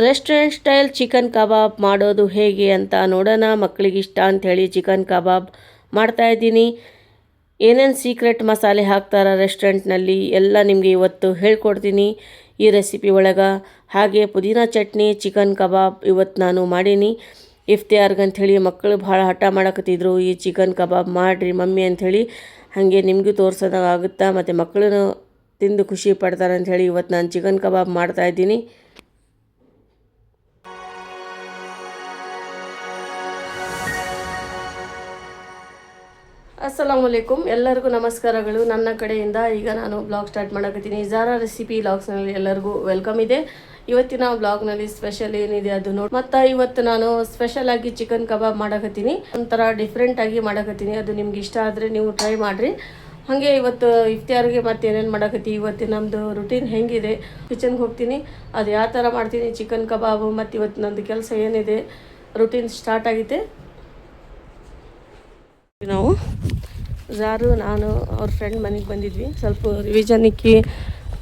Restaurant style chicken ಕಬಾಬ್ ಮಾಡೋದು ಹೇಗೆ ಅಂತ ನೋಡೋಣ. ಮಕ್ಕಳಿಗೆ ಇಷ್ಟ ಅಂಥೇಳಿ ಚಿಕನ್ ಕಬಾಬ್ ಮಾಡ್ತಾಯಿದ್ದೀನಿ. ಏನೇನು ಸೀಕ್ರೆಟ್ ಮಸಾಲೆ ಹಾಕ್ತಾರೆ ರೆಸ್ಟೋರೆಂಟ್ನಲ್ಲಿ ಎಲ್ಲ ನಿಮಗೆ ಇವತ್ತು ಹೇಳ್ಕೊಡ್ತೀನಿ ಈ ರೆಸಿಪಿ ಒಳಗೆ. ಹಾಗೆ ಪುದೀನ ಚಟ್ನಿ ಚಿಕನ್ ಕಬಾಬ್ ಇವತ್ತು ನಾನು ಮಾಡೀನಿ. ಇಫ್ತಿಯಾರ್ಗಂಥೇಳಿ ಮಕ್ಕಳು ಭಾಳ ಹಠ ಮಾಡಕತ್ತಿದ್ರು, ಈ ಚಿಕನ್ ಕಬಾಬ್ ಮಾಡಿರಿ ಮಮ್ಮಿ ಅಂಥೇಳಿ. ಹಾಗೆ ನಿಮಗೂ ತೋರ್ಸೋದಾಗುತ್ತಾ ಮತ್ತು ಮಕ್ಕಳು ತಿಂದು ಖುಷಿ ಪಡ್ತಾರೆ ಅಂಥೇಳಿ ಇವತ್ತು ನಾನು ಚಿಕನ್ ಕಬಾಬ್ ಮಾಡ್ತಾಯಿದ್ದೀನಿ. ಅಸ್ಸಲಾಮುಅಲೈಕುಮ್, ಎಲ್ಲರಿಗೂ ನಮಸ್ಕಾರಗಳು ನನ್ನ ಕಡೆಯಿಂದ. ಈಗ ನಾನು ಬ್ಲಾಗ್ ಸ್ಟಾರ್ಟ್ ಮಾಡಕತ್ತೀನಿ. ಝಾರಾ ರೆಸಿಪಿ ಬ್ಲಾಗ್ಸ್ನಲ್ಲಿ ಎಲ್ಲರಿಗೂ ವೆಲ್ಕಮ್ ಇದೆ. ಇವತ್ತಿನ ಬ್ಲಾಗ್ನಲ್ಲಿ ಸ್ಪೆಷಲ್ ಏನಿದೆ ಅದು ನೋಡಿ. ಮತ್ತು ಇವತ್ತು ನಾನು ಸ್ಪೆಷಲ್ ಆಗಿ ಚಿಕನ್ ಕಬಾಬ್ ಮಾಡಕತ್ತೀನಿ. ಒಂಥರ ಡಿಫ್ರೆಂಟ್ ಆಗಿ ಮಾಡಕತ್ತೀನಿ. ಅದು ನಿಮ್ಗೆ ಇಷ್ಟ ಆದರೆ ನೀವು ಟ್ರೈ ಮಾಡಿರಿ. ಹಾಗೆ ಇವತ್ತು ಇಫ್ತಿಯಾರ್ಗೆ ಮತ್ತೆ ಏನೇನು ಮಾಡಕತ್ತಿ, ಇವತ್ತು ನಮ್ಮದು ರುಟೀನ್ ಹೆಂಗಿದೆ, ಕಿಚನ್ಗೆ ಹೋಗ್ತೀನಿ, ಅದು ಯಾವ ಥರ ಮಾಡ್ತೀನಿ ಚಿಕನ್ ಕಬಾಬು, ಮತ್ತು ಇವತ್ತು ನಮ್ಮದು ಕೆಲಸ ಏನಿದೆ, ರುಟೀನ್ ಸ್ಟಾರ್ಟ್ ಆಗಿದೆ. ನಾವು ಝಾರು ನಾನು ಅವ್ರ ಫ್ರೆಂಡ್ ಮನೆಗೆ ಬಂದಿದ್ವಿ. ಸ್ವಲ್ಪ ರಿವಿಷನ್ ಇಕ್ಕಿ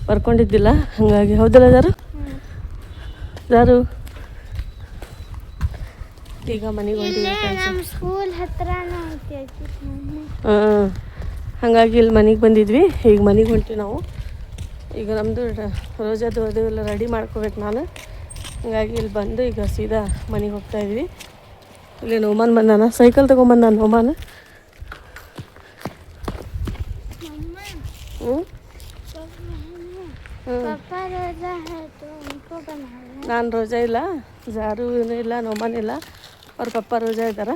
ಬರ್ಕೊಂಡಿದ್ದಿಲ್ಲ, ಹಾಗಾಗಿ. ಹೌದಲ್ಲ ಝಾರು? ಈಗ ಮನೆಗೆ ಬಂದಿದ್ವಿ. ಹಾಂ, ಹಾಗಾಗಿ ಇಲ್ಲಿ ಮನೆಗೆ ಬಂದಿದ್ವಿ. ಈಗ ಮನೆಗೆ ಹೊಂಟಿವಿ ನಾವು. ಈಗ ನಮ್ಮದು ರೋಜಾದು ಅದು ಎಲ್ಲ ರೆಡಿ ಮಾಡ್ಕೋಬೇಕು ನಾನು. ಹಾಗಾಗಿ ಇಲ್ಲಿ ಬಂದು ಈಗ ಸೀದಾ ಮನೆಗೆ ಹೋಗ್ತಾಯಿದ್ವಿ. ಇಲ್ಲಿ ನೋಮಾನ್ ಬಂದಾನ, ಸೈಕಲ್ ತೊಗೊಂಬಂದಾನ ನೋಮಾನ್. ನಾನು ರೋಜಾ ಇಲ್ಲ, ಝಾರು ಇಲ್ಲ, ನೋಮಾನ್ ಇಲ್ಲ, ಅವ್ರ ಪಪ್ಪ ರೋಜಾ ಇದ್ದಾರ.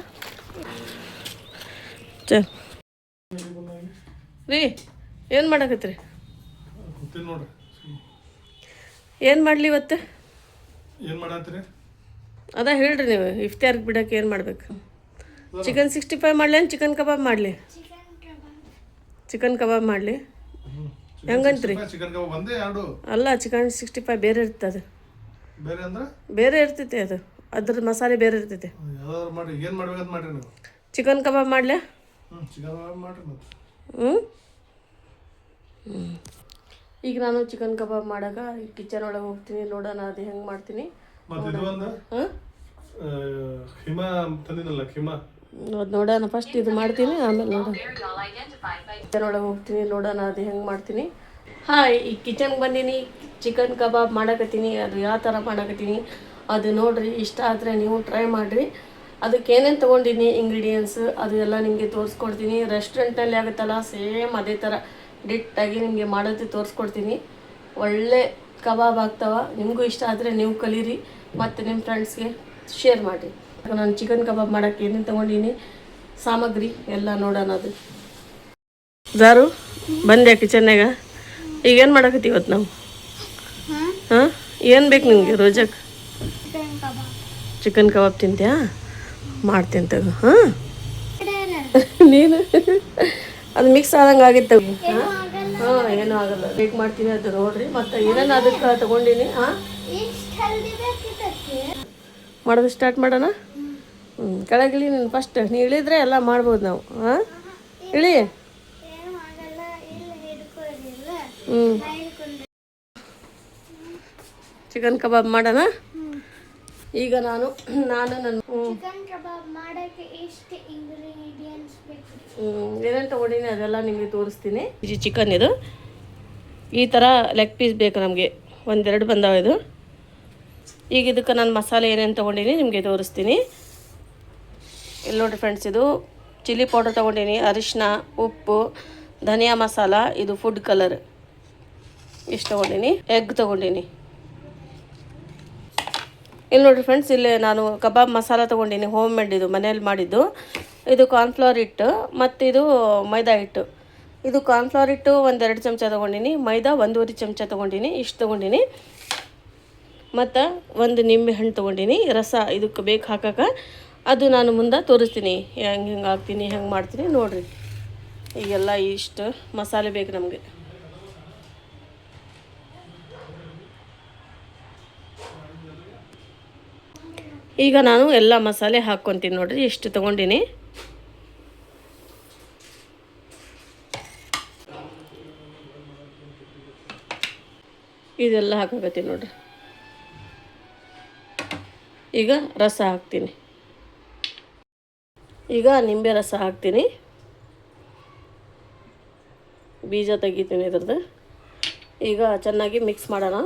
ಚಲ್ ರೀ, ಏನು ಮಾಡಕತ್ರಿ? ಏನು ಮಾಡಲಿ ಇವತ್ತು? ಅದ ಹೇಳ್ರಿ ನೀವು. ಇಫ್ತಿಯಾರ್ಗೆ ಬಿಡೋಕೆ ಏನು ಮಾಡ್ಬೇಕು? ಚಿಕನ್ 65 ಮಾಡಲಿ, ಚಿಕನ್ ಕಬಾಬ್ ಮಾಡಲಿ? ಚಿಕನ್ ಕಬಾಬ್ ಮಾಡಲಿ ಹೆಂಗಂತ್ರಿ? ಅಲ್ಲ, ಚಿಕನ್ 65 ಬೇರೆ ಇರ್ತದೆ. ಬೇರೆ ಇರ್ತೈತೆ ಅದು, ಅದ್ರ ಮಸಾಲೆ ಬೇರೆ ಇರ್ತೈತೆ. ಚಿಕನ್ ಕಬಾಬ್ ಮಾಡಲಿ? ಈಗ ನಾನು ಚಿಕನ್ ಕಬಾಬ್ ಮಾಡಾಗ ಕಿಚನ್ ಒಳಗೆ ಹೋಗ್ತೀನಿ, ನೋಡೋಣ ಅದು ಹೆಂಗೆ ಮಾಡ್ತೀನಿ. ನೋಡೋಣ, ಫಸ್ಟ್ ಇದು ಮಾಡ್ತೀನಿ, ಆಮೇಲೆ ನೋಡೋಣ. ಕಿಚನ್ ಒಳಗೆ ಹೋಗ್ತೀನಿ, ನೋಡೋಣ ಅದು ಹೆಂಗೆ ಮಾಡ್ತೀನಿ. ಹಾಯ್, ಈ ಕಿಚನ್ಗೆ ಬಂದೀನಿ, ಚಿಕನ್ ಕಬಾಬ್ ಮಾಡಕತ್ತೀನಿ. ಅದು ಯಾವ ಥರ ಮಾಡಕತ್ತೀನಿ ಅದು ನೋಡಿರಿ. ಇಷ್ಟ ಆದರೆ ನೀವು ಟ್ರೈ ಮಾಡಿರಿ. ಅದಕ್ಕೆ ಏನೇನು ತೊಗೊಂಡಿನಿ ಇಂಗ್ರೀಡಿಯೆಂಟ್ಸ್ ಅದು ಎಲ್ಲ ನಿಮಗೆ ತೋರಿಸ್ಕೊಡ್ತೀನಿ. ರೆಸ್ಟೋರೆಂಟ್ನಲ್ಲಿ ಆಗುತ್ತಲ್ಲ ಸೇಮ್ ಅದೇ ಥರ ಡಿಟ್ಟಾಗಿ ನಿಮಗೆ ಮಾಡೋದು ತೋರಿಸ್ಕೊಡ್ತೀನಿ. ಒಳ್ಳೆ ಕಬಾಬ್ ಆಗ್ತಾವೆ. ನಿಮಗೂ ಇಷ್ಟ ಆದರೆ ನೀವು ಕಲೀರಿ ಮತ್ತು ನಿಮ್ಮ ಫ್ರೆಂಡ್ಸ್ಗೆ ಶೇರ್ ಮಾಡಿರಿ. ನಾನು ಚಿಕನ್ ಕಬಾಬ್ ಮಾಡೋಕ್ಕೆ ಏನೇನು ತೊಗೊಂಡಿನಿ ಸಾಮಗ್ರಿ ಎಲ್ಲ ನೋಡೋಣ. ಅದು ಝಾರು ಬಂದೆ ಕಿಚನ್ನಾಗ. ಈಗೇನು ಮಾಡಕತ್ತಿ ಇವತ್ತು ನಾವು? ಹಾಂ, ಏನು ಬೇಕು ನಿಮಗೆ ರೋಜಾಕ್? ಚಿಕನ್ ಕಬಾಬ್ ತಿಂತ್ಯಾ? ಮಾಡ್ತೀನಿ ತಗೋ. ಹಾಂ, ನೀನು ಅದು ಮಿಕ್ಸ್ ಆದಂಗೆ ಆಗಿತ್ತು. ಹಾಂ, ಏನೂ ಆಗಲ್ಲ, ಬೇಕ್ ಮಾಡ್ತೀನಿ. ಅದು ನೋಡಿರಿ. ಮತ್ತು ಏನೇನು ಅದಕ್ಕೆ ತೊಗೊಂಡಿನಿ. ಹಾಂ, ಮಾಡೋದು ಸ್ಟಾರ್ಟ್ ಮಾಡೋಣ. ಕೆಳಗಿಳಿ ನೀನು ಫಸ್ಟ್. ನೀ ಇಳಿದ್ರೆ ಎಲ್ಲ ಮಾಡ್ಬೋದು ನಾವು. ಹಾಂ, ಇಳಿ. ಚಿಕನ್ ಕಬಾಬ್ ಮಾಡೋಣ ಈಗ. ನಾನು ಏನೇನು ತೊಗೊಂಡಿನಿ ಅದೆಲ್ಲ ನಿಮಗೆ ತೋರಿಸ್ತೀನಿ. ಇದು ಚಿಕನ್, ಇದು ಈ ಥರ ಲೆಗ್ ಪೀಸ್ ಬೇಕು ನಮಗೆ. ಒಂದೆರಡು ಬಂದಾವ ಇದು. ಈಗ ಇದಕ್ಕೆ ನಾನು ಮಸಾಲೆ ಏನೇನು ತೊಗೊಂಡಿನಿ ನಿಮಗೆ ತೋರಿಸ್ತೀನಿ. ಇಲ್ಲಿ ನೋಡಿರಿ ಫ್ರೆಂಡ್ಸ್, ಇದು ಚಿಲ್ಲಿ ಪೌಡರ್ ತೊಗೊಂಡಿನಿ, ಅರಿಶಿನ, ಉಪ್ಪು, ಧನಿಯಾ ಮಸಾಲ, ಇದು ಫುಡ್ ಕಲರ್ ಇಷ್ಟು ತೊಗೊಂಡಿನಿ. ಎಗ್ ತೊಗೊಂಡಿನಿ. ಇಲ್ಲಿ ನೋಡಿರಿ ಫ್ರೆಂಡ್ಸ್, ಇಲ್ಲಿ ನಾನು ಕಬಾಬ್ ಮಸಾಲ ತೊಗೊಂಡಿನಿ, ಹೋಮ್ ಮೇಡ್, ಇದು ಮನೇಲಿ ಮಾಡಿದ್ದು. ಇದು ಕಾರ್ನ್ಫ್ಲವರ್ ಹಿಟ್ಟು ಮತ್ತು ಇದು ಮೈದಾ ಹಿಟ್ಟು. ಇದು ಕಾರ್ನ್ಫ್ಲವರ್ ಹಿಟ್ಟು 1-2 ಚಮಚ ತೊಗೊಂಡಿನಿ, ಮೈದಾ 1.5 ಚಮಚ ತೊಗೊಂಡಿನಿ, ಇಷ್ಟು ತೊಗೊಂಡಿನಿ. ಮತ್ತು ಒಂದು ನಿಂಬೆ ಹಣ್ಣು ತೊಗೊಂಡಿನಿ, ರಸ ಇದಕ್ಕೆ ಬೇಕು ಹಾಕಕ್ಕೆ. ಅದು ನಾನು ಮುಂದೆ ತೋರಿಸ್ತೀನಿ ಹೆಂಗೆ ಹಾಕ್ತೀನಿ, ಹೆಂಗೆ ಮಾಡ್ತೀನಿ ನೋಡಿರಿ. ಈಗೆಲ್ಲ ಇಷ್ಟು ಮಸಾಲೆ ಬೇಕು ನಮಗೆ. ಈಗ ನಾನು ಎಲ್ಲ ಮಸಾಲೆ ಹಾಕ್ಕೊತೀನಿ ನೋಡಿರಿ. ಇಷ್ಟು ತೊಗೊಂಡಿನಿ. ಇದೆಲ್ಲ ಹಾಕೋಕತ್ತೀನಿ ನೋಡಿರಿ. ಈಗ ರಸ ಹಾಕ್ತೀನಿ. ಈಗ ನಿಂಬೆ ರಸ ಹಾಕ್ತೀನಿ. ಬೀಜ ತೆಗಿತೀನಿ ಇದ್ರದ್ದು. ಈಗ ಚೆನ್ನಾಗಿ ಮಿಕ್ಸ್ ಮಾಡೋಣ.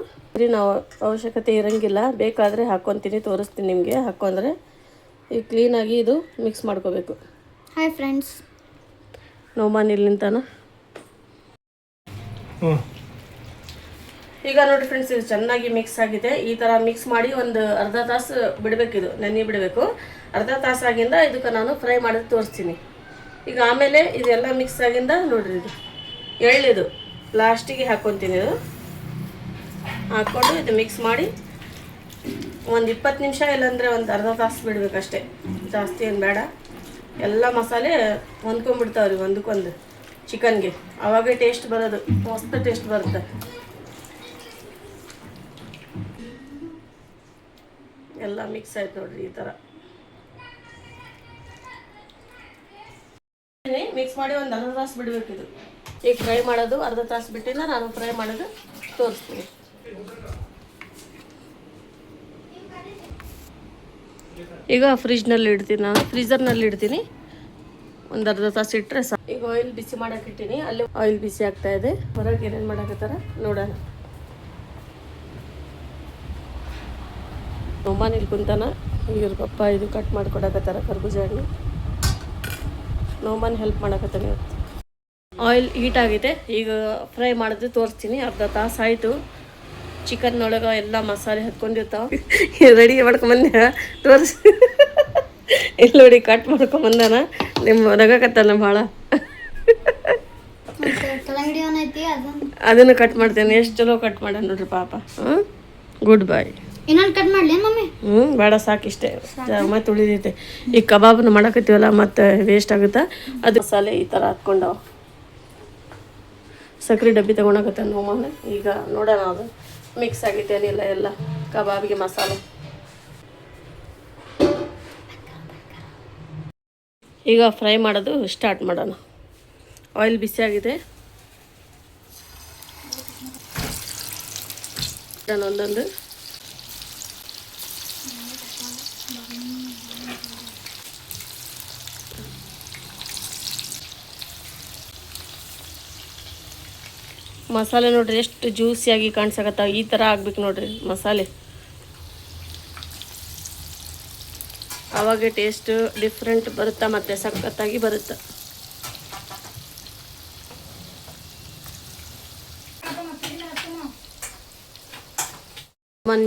ನಾವು ಅವಶ್ಯಕತೆ ಇರೋಂಗಿಲ್ಲ, ಬೇಕಾದರೆ ಹಾಕ್ಕೊತೀನಿ, ತೋರಿಸ್ತೀನಿ ನಿಮಗೆ. ಹಾಕ್ಕೊಂಡ್ರೆ ಈಗ ಕ್ಲೀನಾಗಿ ಇದು ಮಿಕ್ಸ್ ಮಾಡ್ಕೋಬೇಕು. ಹಾಯ್ ಫ್ರೆಂಡ್ಸ್, ನೋಮಾನ್ ಇಲ್ಲಿ ನಿಂತಾನ. ಈಗ ನೋಡಿ ಫ್ರೆಂಡ್ಸ್, ಇದು ಚೆನ್ನಾಗಿ ಮಿಕ್ಸ್ ಆಗಿದೆ. ಈ ಥರ ಮಿಕ್ಸ್ ಮಾಡಿ ಒಂದು ಅರ್ಧ ತಾಸು ಬಿಡಬೇಕಿದು, ನೆನೆ ಬಿಡಬೇಕು. ಅರ್ಧ ತಾಸಾಗಿಂದ ಇದಕ್ಕೆ ನಾನು ಫ್ರೈ ಮಾಡೋದು ತೋರಿಸ್ತೀನಿ. ಈಗ ಆಮೇಲೆ ಇದೆಲ್ಲ ಮಿಕ್ಸ್ ಆಗಿಂದ ನೋಡ್ರಿ, ಇದು ಎಳ್ಳಿದು ಲಾಸ್ಟಿಗೆ ಹಾಕ್ಕೊತೀನಿ. ಇದು ಹಾಕ್ಕೊಂಡು ಇದು ಮಿಕ್ಸ್ ಮಾಡಿ ಒಂದು 20 ನಿಮಿಷ ಇಲ್ಲಾಂದರೆ ಒಂದು ಅರ್ಧ ತಾಸು ಬಿಡಬೇಕಷ್ಟೇ, ಜಾಸ್ತಿ ಏನು ಬೇಡ. ಎಲ್ಲ ಮಸಾಲೆ ಹೊಂದ್ಕೊಂಡ್ಬಿಡ್ತಾವ್ರಿ ಒಂದಕ್ಕೊಂದು ಚಿಕನ್ಗೆ, ಆವಾಗೇ ಟೇಸ್ಟ್ ಬರೋದು, ಮಸ್ತ್ ಟೇಸ್ಟ್ ಬರುತ್ತೆ. ಎಲ್ಲ ಮಿಕ್ಸ್ ಆಯ್ತು ನೋಡ್ರಿ. ಈ ಥರ ಮಿಕ್ಸ್ ಮಾಡಿ ಒಂದು ಅರ್ಧ ತಾಸು ಬಿಡಬೇಕಿದು. ಈಗ ಫ್ರೈ ಮಾಡೋದು ಅರ್ಧ ತಾಸು ಬಿಟ್ಟಿಂದ ನಾನು ಫ್ರೈ ಮಾಡೋದು ತೋರಿಸ್ತೀನಿ. ಈಗ ಫ್ರಿಜ್ನಲ್ಲಿ ಇಡ್ತೀನಿ, ನಾನು ಫ್ರೀಝರ್ನಲ್ಲಿ ಇಡ್ತೀನಿ. ಒಂದು ಅರ್ಧ ತಾಸು ಇಟ್ಟರೆ ಸಾಕು. ಈಗ ಆಯಿಲ್ ಬಿಸಿ ಮಾಡೋಕೆ ಇಟ್ಟಿನಿ, ಅಲ್ಲಿ ಆಯಿಲ್ ಬಿಸಿ ಆಗ್ತಾ ಇದೆ. ಹೊರಗೆ ಏನೇನು ಮಾಡಕತ್ತಾರ ನೋಡೋಣ. ನೋಮಾನ್ ಇಲ್ಲಿ ಕುಂತಾನ, ಇವ್ರ ಪಪ್ಪ ಇದು ಕಟ್ ಮಾಡಿಕೊಡಕತ್ತಾರ ಕರ್ಬೂಜ ಹಣ್ಣು. ನೋಮಾನ್ ಹೆಲ್ಪ್ ಮಾಡಕತ್ತಾನೆ ಇವತ್ತು. ಆಯಿಲ್ ಹೀಟ್ ಆಗಿದೆ, ಈಗ ಫ್ರೈ ಮಾಡಿದ್ರೆ ತೋರಿಸ್ತೀನಿ. ಅರ್ಧ ತಾಸು ಆಯಿತು. ಚಿಕನ್ನೊಳಗೆ ಎಲ್ಲ ಮಸಾಲೆ ಹತ್ಕೊಂಡಿರ್ತಾವೆ. ರೆಡಿ ಮಾಡ್ಕೊಂಬಂದ ತೋರಿಸಿ. ಇಲ್ಲಿ ನೋಡಿ ಕಟ್ ಮಾಡ್ಕೊಂಬಂದಾನ. ನಿಮ್ಮ ನಗಕತ್ತಾನ ಭಾಳ. ಅದನ್ನು ಕಟ್ ಮಾಡ್ತೇನೆ, ಎಷ್ಟು ಚಲೋ ಕಟ್ ಮಾಡ ನೋಡ್ರಿ ಪಾಪ. ಗುಡ್ ಬಾಯ್. ಇನ್ನೊಂದು ಕಟ್ ಮಾಡಲಿ ಮಮ್ಮಿ? ಬೇಡ, ಸಾಕಿಷ್ಟೇ, ಮತ್ತೆ ಉಳಿದೈತೆ. ಈಗ ಕಬಾಬ್ನ ಮಾಡಕತ್ತೀವಲ್ಲ, ಮತ್ತೆ ವೇಸ್ಟ್ ಆಗುತ್ತಾ. ಅದು ಮಸಾಲೆ ಈ ಥರ ಹಾಕ್ಕೊಂಡವ. ಸಕ್ರೆ ಡಬ್ಬಿ ತೊಗೊಳಕತ್ತ ನೋಮಾನ. ಈಗ ನೋಡೋಣ ಅದು ಮಿಕ್ಸ್ ಆಗೈತೆ ಏನಿಲ್ಲ ಎಲ್ಲ ಕಬಾಬಿಗೆ ಮಸಾಲೆ. ಈಗ ಫ್ರೈ ಮಾಡೋದು ಸ್ಟಾರ್ಟ್ ಮಾಡೋಣ. ಆಯಿಲ್ ಬಿಸಿ ಆಗಿದೆ, ಒಂದೊಂದು ಮಸಾಲೆ ನೋಡ್ರಿ ಎಷ್ಟು ಜ್ಯೂಸಿಯಾಗಿ ಕಾಣಿಸಕತ್ತಾವ. ಈ ಥರ ಆಗ್ಬೇಕು ನೋಡ್ರಿ ಮಸಾಲೆ, ಆವಾಗೆ ಟೇಸ್ಟ್ ಡಿಫ್ರೆಂಟ್ ಬರುತ್ತಾ, ಮತ್ತು ಸಖತ್ತಾಗಿ ಬರುತ್ತೆ.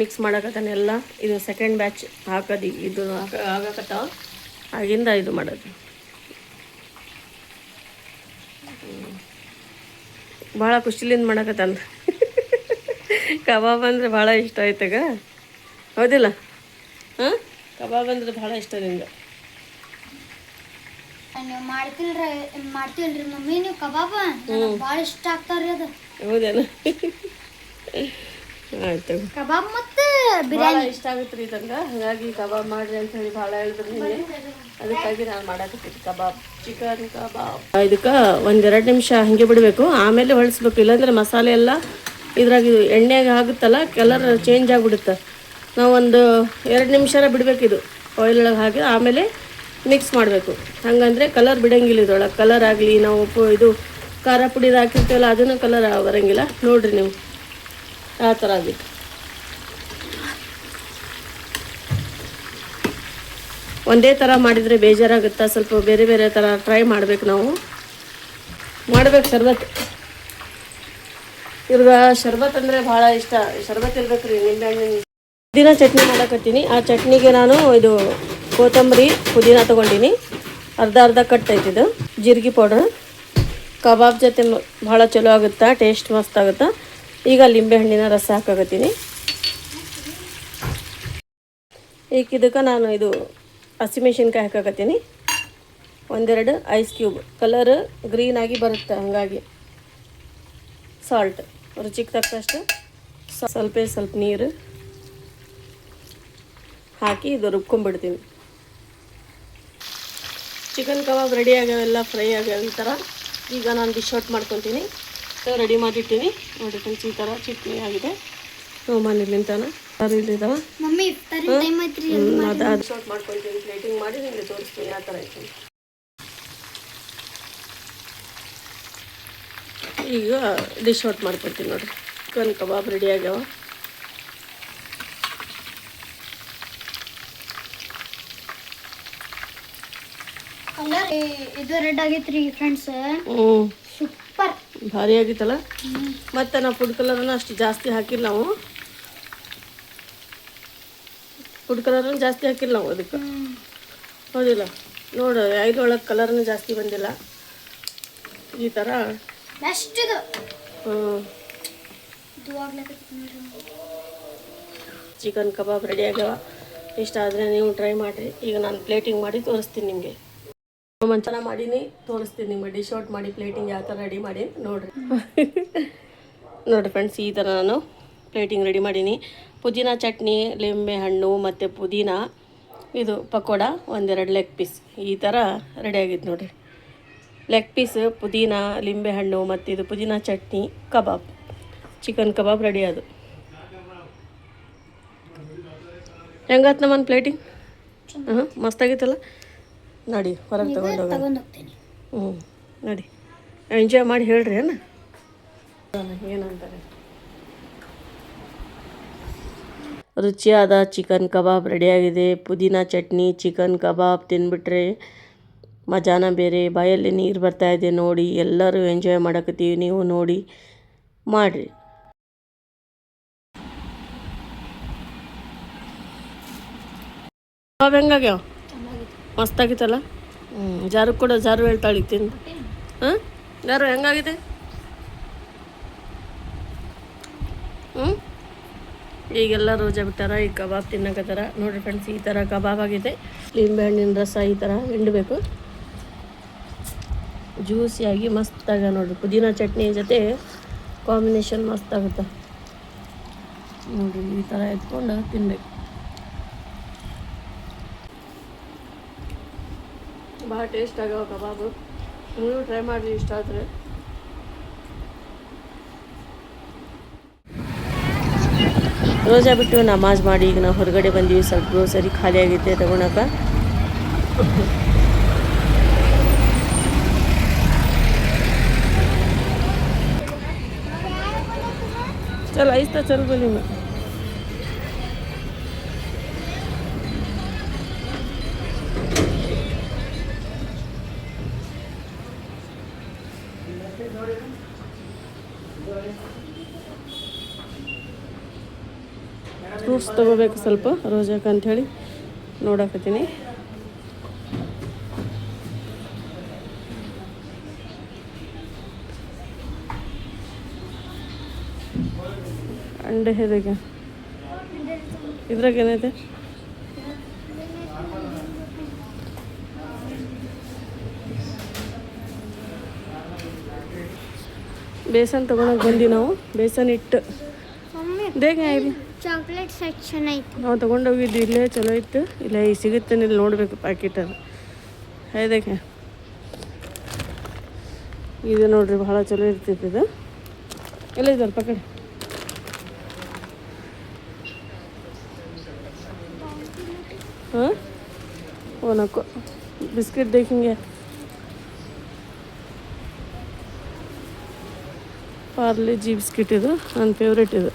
ಮಿಕ್ಸ್ ಮಾಡಕತ್ತಾನೆ ಎಲ್ಲ. ಇದು ಸೆಕೆಂಡ್ ಬ್ಯಾಚ್ ಹಾಕೋದು, ಇದು ಆಗಕತ್ತಾವ ಆಗಿಂದ ಇದು ಮಾಡೋದು. ಭಾಳ ಖುಷಿಲಿಂದ ಮಾಡಕತ್ತಾನ. ಕಬಾಬ್ ಅಂದರೆ ಭಾಳ ಇಷ್ಟ ಆಯ್ತಾಗ, ಹೌದಿಲ್ಲ? ಹಾಂ, ಕಬಾಬ್ ಅಂದರೆ ಭಾಳ ಇಷ್ಟ ನಿಂಗೆ. ನೀವು ಮಾಡ್ತೀಲ್ರಿ ಮಮ್ಮಿ ನೀವು ಕಬಾಬ್? ಭಾಳ ಇಷ್ಟ ಆಗ್ತಾವ್ರಿ ಅದು. ಹೌದೇನು? ಆಯ್ತು, ಕಬಾಬ್ ಮತ್ತು ಬಿರಿಯಾನಿ ಇಷ್ಟ ಆಗುತ್ತೆ ರೀ ತಂಗ. ಹಾಗಾಗಿ ಕಬಾಬ್ ಮಾಡ್ರಿ ಅಂತ ಹೇಳಿ ಭಾಳ ಹೇಳಿದ್ರು ನಿನ್ನೆ, ಅದಕ್ಕಾಗಿ ನಾನು ಮಾಡಕತ್ತೀನಿ ಕಬಾಬ್, ಚಿಕನ್ ಕಬಾಬ್. ಇದಕ್ಕೆ 1-2 ನಿಮಿಷ ಹಾಗೆ ಬಿಡಬೇಕು, ಆಮೇಲೆ ಹೊಳಿಸ್ಬೇಕು. ಇಲ್ಲಾಂದರೆ ಮಸಾಲೆ ಎಲ್ಲ ಇದ್ರಾಗ ಎಣ್ಣೆಗೆ ಆಗುತ್ತಲ್ಲ, ಕಲರ್ ಚೇಂಜ್ ಆಗಿಬಿಡುತ್ತೆ. ನಾವು 1-2 ನಿಮಿಷ ಬಿಡಬೇಕಿದು ಆಯಿಲ್ ಒಳಗೆ ಹಾಕಿ, ಆಮೇಲೆ ಮಿಕ್ಸ್ ಮಾಡಬೇಕು. ಹಾಗಂದರೆ ಕಲರ್ ಬಿಡೋಂಗಿಲ್ಲ ಇದ್ರೊಳಗೆ. ಕಲರ್ ಆಗಲಿ, ನಾವು ಇದು ಖಾರ ಪುಡಿದು ಹಾಕಿರ್ತೀವಲ್ಲ, ಅದನ್ನು ಕಲರ್ ಬರೋಂಗಿಲ್ಲ. ನೋಡಿರಿ ನೀವು ಆ ಥರ ಆಗಬೇಕು. ಒಂದೇ ಥರ ಮಾಡಿದರೆ ಬೇಜಾರಾಗುತ್ತೆ, ಸ್ವಲ್ಪ ಬೇರೆ ಬೇರೆ ಥರ ಟ್ರೈ ಮಾಡಬೇಕು. ನಾವು ಮಾಡ್ಬೇಕು ಶರ್ಬತ್. ಇವ್ರಿಗೆ ಶರ್ಬತ್ ಅಂದರೆ ಭಾಳ ಇಷ್ಟ. ಶರ್ಬತ್ ಇರ್ಬೇಕು ರೀ, ನಿಂಬೆಹಣ್ಣಿನ. ಪುದೀನ ಚಟ್ನಿ ಮಾಡಕತ್ತೀನಿ. ಆ ಚಟ್ನಿಗೆ ನಾನು ಇದು ಕೊತ್ತಂಬರಿ ಪುದೀನ ತೊಗೊಂಡಿನಿ, ಅರ್ಧ ಕಟ್ ಐತಿದು. ಜೀರಿಗೆ ಪೌಡ್ರ್ ಕಬಾಬ್ ಜೊತೆ ಭಾಳ ಚಲೋ ಆಗುತ್ತೆ, ಟೇಸ್ಟ್ ಮಸ್ತ್ ಆಗುತ್ತೆ. ಈಗ ಲಿಂಬೆಹಣ್ಣಿನ ರಸ ಹಾಕಾಕತ್ತೀನಿ. ಈಗ ಇದಕ್ಕೆ ನಾನು ಇದು ಹಸಿಮೆಣ್ಸಿನ್ಕಾಯಿ ಹಾಕಾಕತ್ತೀನಿ. 1-2 ಐಸ್ ಕ್ಯೂಬ್, ಕಲರ್ ಗ್ರೀನಾಗಿ ಬರುತ್ತೆ, ಹಾಗಾಗಿ. ಸಾಲ್ಟ್ ರುಚಿಗೆ ತಕ್ಕಷ್ಟು, ಸ್ವಲ್ಪ ನೀರು ಹಾಕಿ ಇದು ರುಬ್ಕೊಂಡ್ಬಿಡ್ತೀನಿ. ಚಿಕನ್ ಕಬಾಬ್ ರೆಡಿ ಆಗ್ಯಾವೆಲ್ಲ, ಫ್ರೈ ಆಗ್ಯಾವ ಈ ಥರ. ಈಗ ನಾನು ಡಿಶ್ ಔಟ್ ಮಾಡ್ಕೊತೀನಿ. ರೆಡಿ ಮಾಡಿರ್ತೀನಿ ನೋಡಿ ಫ್ರೆಂಡ್ಸ್. ಈ ಥರ ಚಟ್ನಿ ಆಗಿದೆ. ನೋಮಾನ್ ಇಲ್ಲಿಂತಾನ ಯಾರು ಇಲ್ಲಿದಾವ ಮಮ್ಮಿ ಇಫ್ತಾರಿ ಟೈಮ್ ಐತ್ರಿ ಅದು ಶಾರ್ಟ್ ಮಾಡ್ಕೊಳ್ತೀನಿ ಪ್ಲೇಟಿಂಗ್ ಮಾಡಿ ನಿಮಗೆ ತೋರಿಸ್ತೀನಿ ಯಾವ ಥರ ಐತಿ ಈಗ ಡಿಶ್ ಔಟ್ ಮಾಡ್ಕೊಳ್ತೀನಿ ನೋಡಿರಿ ಚಿಕನ್ ಕಬಾಬ್ ರೆಡಿ ಆಗ್ಯಾವ ಕಲರ್ ಇದು ರೆಡ್ ಆಗೈತ್ರಿ ಫ್ರೆಂಡ್ಸ್ ಸೂಪರ್ ಭಾರಿ ಆಗಿತ್ತಲ್ಲ ಮತ್ತು ನಾವು ಫುಡ್ ಕಲರನ್ನು ಅಷ್ಟು ಜಾಸ್ತಿ ಹಾಕಿಲ್ಲ ನಾವು ಫುಡ್ ಕಲರನ್ನು ಜಾಸ್ತಿ ಹಾಕಿಲ್ಲ ನಾವು ಅದಕ್ಕೆ ಹೌದಿಲ್ಲ ನೋಡು ಐದೊಳಗೆ ಕಲರ್ನು ಜಾಸ್ತಿ ಬಂದಿಲ್ಲ ಈ ಥರ ಬೆಸ್ಟ್ ಇದು ಚಿಕನ್ ಕಬಾಬ್ ರೆಡಿ ಆಗ್ಯಾವ ಇಷ್ಟ ಆದರೆ ನೀವು ಟ್ರೈ ಮಾಡಿರಿ ಈಗ ನಾನು ಪ್ಲೇಟಿಂಗ್ ಮಾಡಿ ತೋರಿಸ್ತೀನಿ ನಿಮಗೆ ಮಂಚನ ಮಾಡೀನಿ ತೋರಿಸ್ತೀನಿ ನಿಮಗೆ ಡಿಶ್ ಔಟ್ ಮಾಡಿ ಪ್ಲೇಟಿಂಗ್ ಯಾವ ಥರ ರೆಡಿ ಮಾಡಿ ನೋಡಿರಿ ನೋಡಿರಿ ಫ್ರೆಂಡ್ಸ್ ಈ ಥರ ನಾನು ಪ್ಲೇಟಿಂಗ್ ರೆಡಿ ಮಾಡೀನಿ ಪುದೀನ ಚಟ್ನಿ ಲಿಂಬೆ ಹಣ್ಣು ಮತ್ತು ಪುದೀನ ಇದು ಪಕೋಡ ಒಂದೆರಡು ಲೆಗ್ ಪೀಸ್ ಈ ಥರ ರೆಡಿ ಆಗಿತ್ತು ನೋಡಿರಿ ಲೆಗ್ ಪೀಸ್ ಪುದೀನ ಲಿಂಬೆ ಹಣ್ಣು ಮತ್ತು ಇದು ಪುದೀನ ಚಟ್ನಿ ಕಬಾಬ್ ಚಿಕನ್ ಕಬಾಬ್ ರೆಡಿ ಅದು ಹೆಂಗಾತ್ ನಮ್ಮನ್ನು ಪ್ಲೇಟಿಂಗ್ ಮಸ್ತಾಗಿತ್ತಲ್ಲ ನೋಡಿ ಹೊರಗೆ ತಗೊಂಡೋಗ ನೋಡಿ ಎಂಜಾಯ್ ಮಾಡಿ ಹೇಳ್ರಿ ಏನ ಏನಂತಾರೆ ರುಚಿಯಾದ ಚಿಕನ್ ಕಬಾಬ್ ರೆಡಿಯಾಗಿದೆ ಪುದೀನ ಚಟ್ನಿ ಚಿಕನ್ ಕಬಾಬ್ ತಿಂದ್ಬಿಟ್ರೆ ಮಜಾನ ಬೇರೆ ಬಾಯಲ್ಲಿ ನೀರು ಬರ್ತಾಯಿದೆ ನೋಡಿ ಎಲ್ಲರೂ ಎಂಜಾಯ್ ಮಾಡಕತ್ತೀವಿ ನೀವು ನೋಡಿ ಮಾಡಿರಿ ಕಬಾಬ್ ಹೆಂಗಾಗ್ಯಾವ ಮಸ್ತಾಗಿತ್ತಲ್ಲ ಜಾರು ಕೂಡ ಜಾರು ಹೇಳ್ತಾಳೆ ತಿಂದು ಹಾಂ ಜಾರು ಹೆಂಗಾಗಿದೆ ಈಗೆಲ್ಲ ರೋಜಾ ಬಿಟ್ಟಾರ ಈಗ ಕಬಾಬ್ ತಿನ್ನಕತ್ತಾರ ನೋಡಿರಿ ಫ್ರೆಂಡ್ಸ್ ಈ ಥರ ಕಬಾಬ್ ಆಗಿದೆ ಲಿಂಬೆ ಹಣ್ಣಿನ ರಸ ಈ ಥರ ಹಿಂಡಬೇಕು ಜ್ಯೂಸಿಯಾಗಿ ಮಸ್ತಾಗ ನೋಡಿರಿ ಪುದೀನ ಚಟ್ನಿ ಜೊತೆ ಕಾಂಬಿನೇಷನ್ ಮಸ್ತಾಗುತ್ತೆ ನೋಡಿರಿ ಈ ಥರ ಎತ್ಕೊಂಡು ತಿನ್ಬೇಕು ಭಾಳ ಟೇಸ್ಟ್ ಆಗ್ಯಾವ ಕಬಾಬು ನೀವು ಟ್ರೈ ಮಾಡಿರಿ ಇಷ್ಟ ಆದರೆ ರೋಜಾ ಬಿಟ್ಟು ನಮಾಜ್ ಮಾಡಿ ಈಗ ನಾವು ಹೊರಗಡೆ ಬಂದೀವಿ ಸ್ವಲ್ಪ ಗ್ರೋಸರಿ ಖಾಲಿ ಆಗೈತೆ ತಗೊಳಕ ಚಲ್ ಐಸ್ತಾ ಚಲ್ ಬಲಿ ಫ್ರೂಟ್ಸ್ ತೊಗೋಬೇಕು ಸ್ವಲ್ಪ ರೋಜಾಕ್ ಅಂಥೇಳಿ ನೋಡಕತ್ತೀನಿ ಅಂಡೆ ಹೇಗೆ ಇದ್ರಾಗ ಏನೈತೆ ಬೇಸನ್ ತೊಗೊಳಕ್ಕೆ ಬಂದು ನಾವು ಬೇಸನ್ ಇಟ್ಟು ದೇಗ ಇಲ್ಲಿ ಚಾಕ್ಲೇಟ್ ಸೆಕ್ಷನ್ ಐತಿ ನಾವು ತೊಗೊಂಡೋಗಿದ್ದು ಇಲ್ಲೇ ಚಲೋ ಇತ್ತು ಇಲ್ಲ ಈಗ ಸಿಗುತ್ತೆ ಇಲ್ಲಿ ನೋಡಬೇಕು ಪ್ಯಾಕೆಟ್ ಅದು ಹೈದಕ್ಕೆ ಇದು ನೋಡ್ರಿ ಭಾಳ ಚಲೋ ಇರ್ತೈತೆ ಇದು ಎಲ್ಲ ಇದ್ದಾರೆ ಪ್ಯಾಕೆಟ್ हाँ वो नको बिस्किट देखेंगे ಪಾರ್ಲೆ ಜಿ ಬಿಸ್ಕಿಟ್ ಇದು ನನ್ನ ಫೇವ್ರೇಟ್ ಇದು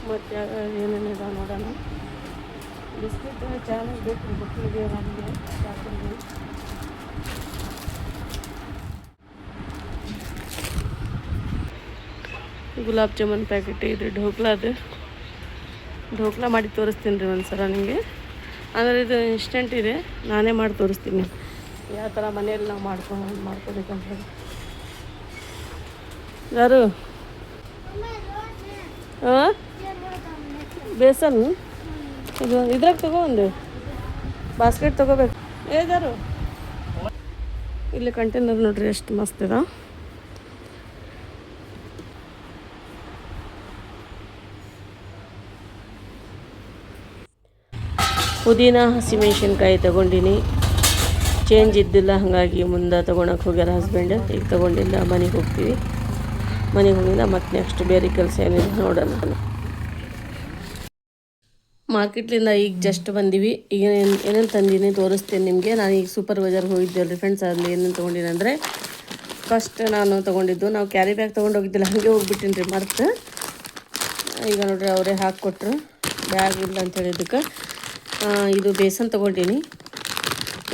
ಮತ್ತು ಏನೇನಿದೆ ನೋಡೋಣ ಬಿಸ್ಕಿಟ್ ಚೆನ್ನಾಗಿ ಬೇಕು ಮಕ್ಕಳಿಗೆ ನಮಗೆ ಶಾಪಿಂಗ್ಗೆ ಗುಲಾಬ್ ಜಾಮೂನ್ ಪ್ಯಾಕೆಟ್ ಇದು ಢೋಕ್ಲಾ ಮಾಡಿ ತೋರಿಸ್ತೀನಿ ರೀ ಒಂದು ಸಲ ನಿಮಗೆ ಅಂದರೆ ಇದು ಇನ್ಸ್ಟೆಂಟ್ ಇದೆ ನಾನೇ ಮಾಡಿ ತೋರಿಸ್ತೀನಿ ಯಾವ ಥರ ಮನೆಯಲ್ಲಿ ನಾವು ಮಾಡ್ಕೋಬೇಕಂತ ಹೇಳಿ ಯಾರು ಹಾಂ ಬೇಸನ್ ಇದು ಇದ್ರಾಗ ತಗೋ ಒಂದು ಬಾಸ್ಕೆಟ್ ತೊಗೋಬೇಕು ಯಾರು ಇಲ್ಲಿ ಕಂಟೈನರ್ ನೋಡ್ರಿ ಎಷ್ಟು ಮಸ್ತ್ ಇದೆ ಪುದೀನ ಹಸಿಮೆಣ್ಸಿನ್ಕಾಯಿ ತೊಗೊಂಡಿನಿ ಚೇಂಜ್ ಇದ್ದಿಲ್ಲ ಹಾಗಾಗಿ ಮುಂದೆ ತೊಗೊಳಕ್ಕೆ ಹೋಗ್ಯಾರ ಹಸ್ಬೆಂಡ್ ಈಗ ತೊಗೊಂಡಿಲ್ಲ ಮನೆಗೆ ಹೋಗ್ತೀವಿ ಮನೆಗೆ ಹೋಗಿಲ್ಲ. ಮತ್ತು ನೆಕ್ಸ್ಟ್ ಬೇರೆ ಕೆಲಸ ಏನಿದೆ ನೋಡೋಣ. ಮಾರ್ಕೆಟ್ಲಿಂದ ಈಗ ಜಸ್ಟ್ ಬಂದೀವಿ. ಈಗ ಏನೇನು ತಂದೀನಿ ತೋರಿಸ್ತೇನೆ ನಿಮಗೆ. ನಾನು ಈಗ ಸೂಪರ್ ಬಜಾರ್ಗೆ ಹೋಗಿದ್ದೆ ರೀ ಫ್ರೆಂಡ್ಸ್. ಅಲ್ಲಿ ಏನೇನು ತೊಗೊಂಡಿನಿ ಅಂದರೆ ಫಸ್ಟ್ ನಾನು ತೊಗೊಂಡಿದ್ದು, ನಾವು ಕ್ಯಾರಿ ಬ್ಯಾಗ್ ತೊಗೊಂಡು ಹೋಗಿದ್ದಿಲ್ಲ, ಹಾಗೆ ಹೋಗ್ಬಿಟ್ಟಿನಿ ರೀ ಮರ್ತು. ಈಗ ನೋಡ್ರಿ ಅವರೇ ಹಾಕಿಕೊಟ್ರು ಬ್ಯಾಗ್ ಇಲ್ಲ ಅಂತ ಹೇಳಿದ್ದಕ್ಕೆ. ಇದು ಬೇಸನ್ ತೊಗೊಂಡಿನಿ.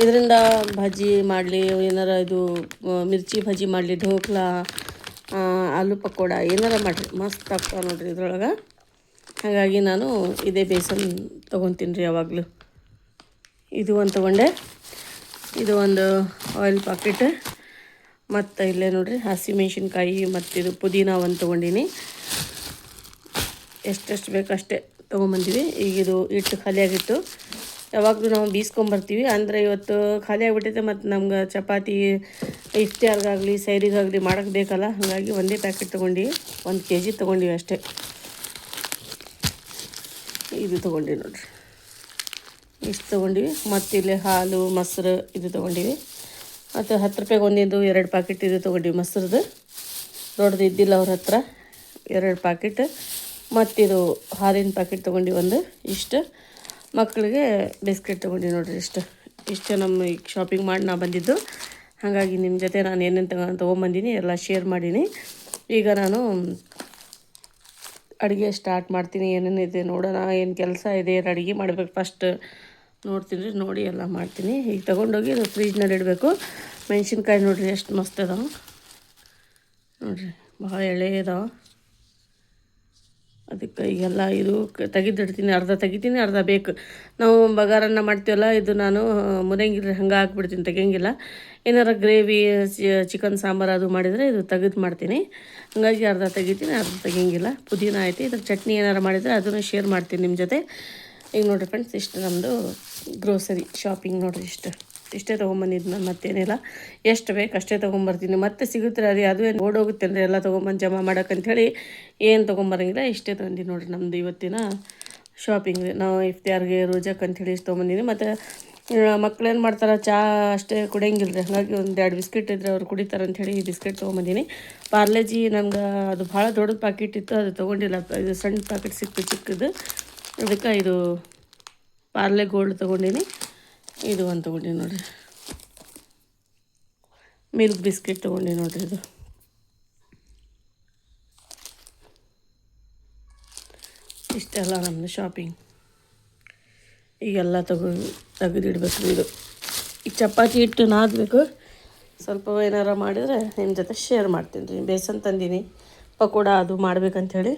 ಇದರಿಂದ ಭಾಜಿ ಮಾಡಲಿ, ಏನಾರ ಇದು ಮಿರ್ಚಿ ಭಾಜಿ ಮಾಡಲಿ, ಢೋಕ್ಲಾ, ಆಲೂ ಪಕೋಡ ಏನಾರ ಮಾಡಿರಿ ಮಸ್ತ್ ಆಗ್ತಾವೆ ನೋಡ್ರಿ ಇದ್ರೊಳಗೆ. ಹಾಗಾಗಿ ನಾನು ಇದೇ ಬೇಸನ್ ತೊಗೊತೀನಿ ರೀ ಯಾವಾಗಲೂ. ಇದು ಒಂದು ತೊಗೊಂಡೆ. ಇದು ಒಂದು ಆಯಿಲ್ ಪ್ಯಾಕೆಟ್. ಮತ್ತು ಇಲ್ಲೇ ನೋಡಿರಿ ಹಸಿಮೆಣ್ಸಿನ್ಕಾಯಿ ಮತ್ತು ಇದು ಪುದೀನ ಒಂದು ತೊಗೊಂಡಿನಿ. ಎಷ್ಟೆಷ್ಟು ಬೇಕಷ್ಟೇ ತೊಗೊಂಬಂದಿವಿ. ಈಗ ಇದು ಹಿಟ್ಟು ಖಾಲಿಯಾಗಿತ್ತು. ಯಾವಾಗಲೂ ನಾವು ಬೀಸ್ಕೊಂಬರ್ತೀವಿ. ಅಂದರೆ ಇವತ್ತು ಖಾಲಿ ಆಗಿಬಿಟ್ಟೈತೆ. ಮತ್ತು ನಮ್ಗೆ ಚಪಾತಿ ಇಫ್ತಿಯಾರ್ಗಾಗಲಿ ಸೈರಿಗಾಗಲಿ ಮಾಡೋಕ್ಕೆ ಬೇಕಲ್ಲ, ಹಾಗಾಗಿ ಒಂದೇ ಪ್ಯಾಕೆಟ್ ತೊಗೊಂಡಿವಿ. 1 kg ತೊಗೊಂಡಿವಿ ಅಷ್ಟೇ. ಇದು ತೊಗೊಂಡಿವಿ ನೋಡಿರಿ, ಇಷ್ಟು ತೊಗೊಂಡಿವಿ. ಮತ್ತು ಇಲ್ಲಿ ಹಾಲು ಮೊಸರು ಇದು ತೊಗೊಂಡಿವಿ. ಮತ್ತು 10 ರೂಪಾಯಿಗೆ ಒಂದಿದ್ದು 2 ಪ್ಯಾಕೆಟ್ ಇದು ತೊಗೊಂಡಿವಿ ಮೊಸರದು. ದೊಡ್ಡದು ಇದ್ದಿಲ್ಲ ಅವ್ರ ಹತ್ರ, 2 ಪ್ಯಾಕೆಟ್. ಮತ್ತಿದು ಹಾಲಿನ ಪ್ಯಾಕೆಟ್ ತೊಗೊಂಡಿವಿ ಒಂದು ಇಷ್ಟು. ಮಕ್ಕಳಿಗೆ ಬಿಸ್ಕೆಟ್ ತೊಗೊಂಡಿವಿ ನೋಡಿರಿ ಇಷ್ಟು ನಮ್ಮ ಈಗ ಶಾಪಿಂಗ್ ಮಾಡಿ ನಾ ಬಂದಿದ್ದು. ಹಾಗಾಗಿ ನಿಮ್ಮ ಜೊತೆ ನಾನು ಏನೇನು ತೊಗೊಂಬಂದೀನಿ ಎಲ್ಲ ಶೇರ್ ಮಾಡೀನಿ. ಈಗ ನಾನು ಅಡುಗೆ ಸ್ಟಾರ್ಟ್ ಮಾಡ್ತೀನಿ. ಏನೇನಿದೆ ನೋಡೋಣ. ಏನು ಕೆಲಸ ಇದೆ, ಅಡುಗೆ ಮಾಡ್ಬೇಕು ಫಸ್ಟ್ ನೋಡ್ತೀನಿ ರೀ. ನೋಡಿ ಎಲ್ಲ ಮಾಡ್ತೀನಿ. ಈಗ ತೊಗೊಂಡೋಗಿ ಇದು ಫ್ರಿಜ್ನಲ್ಲಿ ಇಡಬೇಕು. ಮೆಣಸಿನ್ಕಾಯಿ ನೋಡಿರಿ ಎಷ್ಟು ಮಸ್ತ್ ಅದಾವೆ ನೋಡಿರಿ, ಭಾಳ ಎಳೆ ಇದಾವೆ. ಅದಕ್ಕೆ ಈಗೆಲ್ಲ ಇದು ತೆಗೆದಿಡ್ತೀನಿ. ಅರ್ಧ ತೆಗಿತೀನಿ, ಅರ್ಧ ಬೇಕು. ನಾವು ಬಗಾರನ್ನ ಮಾಡ್ತೀವಲ್ಲ, ಇದು ನಾನು ಮುರಿಯಂಗಿಲ್ಲ, ಹಂಗೆ ಹಾಕ್ಬಿಡ್ತೀನಿ, ತೆಗಿಯಂಗಿಲ್ಲ. ಏನಾರ ಗ್ರೇವಿ ಚಿಕನ್ ಸಾಂಬಾರು ಅದು ಮಾಡಿದರೆ ಇದು ತೆಗೆದು ಮಾಡ್ತೀನಿ. ಹಾಗಾಗಿ ಅರ್ಧ ತೆಗಿತೀನಿ, ಅರ್ಧ ತೆಗಿಯಂಗಿಲ್ಲ. ಪುದೀನ ಐತಿ, ಇದ್ರ ಚಟ್ನಿ ಏನಾರು ಮಾಡಿದರೆ ಅದನ್ನು ಶೇರ್ ಮಾಡ್ತೀನಿ ನಿಮ್ಮ ಜೊತೆ. ಈಗ ನೋಡಿರಿ ಫ್ರೆಂಡ್ಸ್, ಇಷ್ಟು ನಮ್ಮದು ಗ್ರೋಸರಿ ಶಾಪಿಂಗ್ ನೋಡಿರಿ. ಇಷ್ಟೇ ತೊಗೊಂಬಂದಿದ್ದು ನಾನು, ಮತ್ತೇನಿಲ್ಲ. ಎಷ್ಟು ಬೇಕು ಅಷ್ಟೇ ತೊಗೊಂಬರ್ತೀನಿ. ಮತ್ತೆ ಸಿಗುತ್ತೆ ರೀ, ಅದು ಏನು ಓಡೋಗುತ್ತೆ ಅಂದರೆ ಎಲ್ಲ ತೊಗೊಂಬಂದು ಜಮಾ ಮಾಡೋಕ್ಕಂಥೇಳಿ ಏನು ತೊಗೊಂಬರಂಗಿಲ್ಲ. ಇಷ್ಟೇ ತೊಗೊಂಡು ನೋಡಿರಿ ನಮ್ಮದು ಇವತ್ತಿನ ಶಾಪಿಂಗ್ ರೀ. ನಾವು ಇಫ್ತಿಯಾರ್ಗೆ ರೋಜಾಕ್ ಅಂಥೇಳಿ ಇಷ್ಟು ತೊಗೊಂಬಂದಿನಿ. ಮತ್ತು ಮಕ್ಳೇನು ಮಾಡ್ತಾರೆ, ಚಹಾ ಅಷ್ಟೇ ಕುಡಿಯಂಗಿಲ್ಲ ರೀ. ಹಾಗಾಗಿ 1-2 ಬಿಸ್ಕೆಟ್ ಇದ್ದರೆ ಅವ್ರು ಕುಡಿತಾರೆ ಅಂಥೇಳಿ ಈ ಬಿಸ್ಕೆಟ್ ತೊಗೊಂಬಂದಿನಿ. ಪಾರ್ಲೆಜಿ ನಂಗೆ ಅದು ಭಾಳ ದೊಡ್ಡದು ಪ್ಯಾಕೆಟ್ ಇತ್ತು, ಅದು ತೊಗೊಂಡಿಲ್ಲ. ಇದು ಸಣ್ಣ ಪ್ಯಾಕೆಟ್ ಸಿಕ್ತು ಚಿಕ್ಕದು, ಅದಕ್ಕೆ ಇದು ಪಾರ್ಲೆ ಗೋಲ್ಡ್ ತೊಗೊಂಡಿನಿ. ಇದು ಒಂದು ತೊಗೊಂಡಿನಿ ನೋಡಿರಿ, ಮಿಲ್ಕ್ ಬಿಸ್ಕೆಟ್ ತೊಗೊಂಡಿನಿ ನೋಡಿರಿ. ಇದು ಇಷ್ಟೆಲ್ಲ ನಮ್ಮದು ಶಾಪಿಂಗ್. ಈಗೆಲ್ಲ ತೆಗೆದಿಡ್ಬೇಕು. ಇದು ಈಗ ಚಪಾತಿ ಹಿಟ್ಟು ನಾದಬೇಕು. ಸ್ವಲ್ಪ ಏನಾರ ಮಾಡಿದರೆ ನಿಮ್ಮ ಜೊತೆ ಶೇರ್ ಮಾಡ್ತೀನಿ ರೀ. ಬೇಸನ್ ತಂದೀನಿ, ಪಕೋಡ ಅದು ಮಾಡ್ಬೇಕಂಥೇಳಿ.